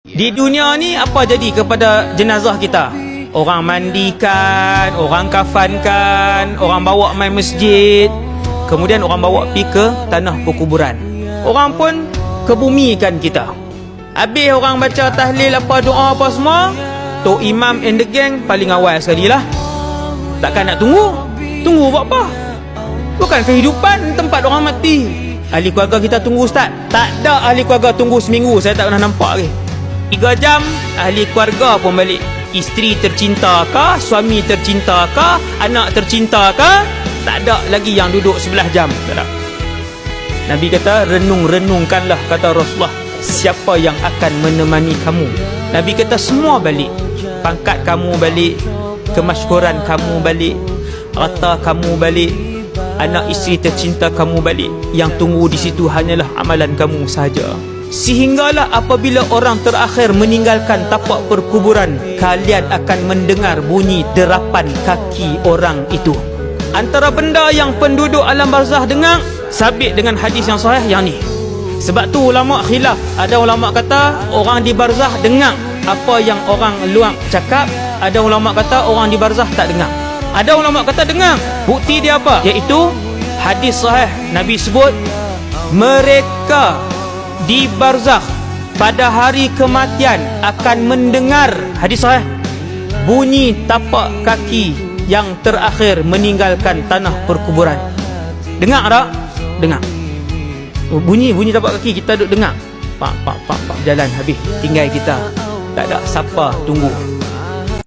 Di dunia ni apa jadi kepada jenazah kita? Orang mandikan, orang kafankan, orang bawa main masjid, kemudian orang bawa pergi ke tanah perkuburan. Orang pun kebumikan kita. Habis orang baca tahlil apa, doa apa semua, Tok Imam and the gang paling awal sekali lah. Takkan nak tunggu? Tunggu buat apa? Bukan kehidupan tempat orang mati. Ahli keluarga kita tunggu ustaz? Tak ada ahli keluarga tunggu seminggu. Saya tak pernah nampak lagi. 3 jam ahli keluarga pun balik. Isteri tercinta kah, suami tercinta kah, anak tercinta kah, tak ada lagi yang duduk 11 jam. Tak ada. Nabi kata, renung-renungkanlah, kata Rasulullah, siapa yang akan menemani kamu. Nabi kata semua balik. Pangkat kamu balik, kemasyhuran kamu balik, harta kamu balik, anak isteri tercinta kamu balik. Yang tunggu di situ hanyalah amalan kamu sahaja. Sehinggalah apabila orang terakhir meninggalkan tapak perkuburan, kalian akan mendengar bunyi derapan kaki orang itu. Antara benda yang penduduk alam barzah dengar, sabit dengan hadis yang sahih yang ni. Sebab tu ulama khilaf. Ada ulama kata orang di barzah dengar apa yang orang luar cakap. Ada ulama kata orang di barzah tak dengar. Ada ulama kata dengar. Bukti dia apa? Iaitu hadis sahih. Nabi sebut mereka di barzakh pada hari kematian akan mendengar, hadis sahih, bunyi tapak kaki yang terakhir meninggalkan tanah perkuburan. Dengar tak? Dengar. Bunyi tapak kaki kita duduk dengar. Pak jalan habis, tinggal kita. Tak ada siapa tunggu.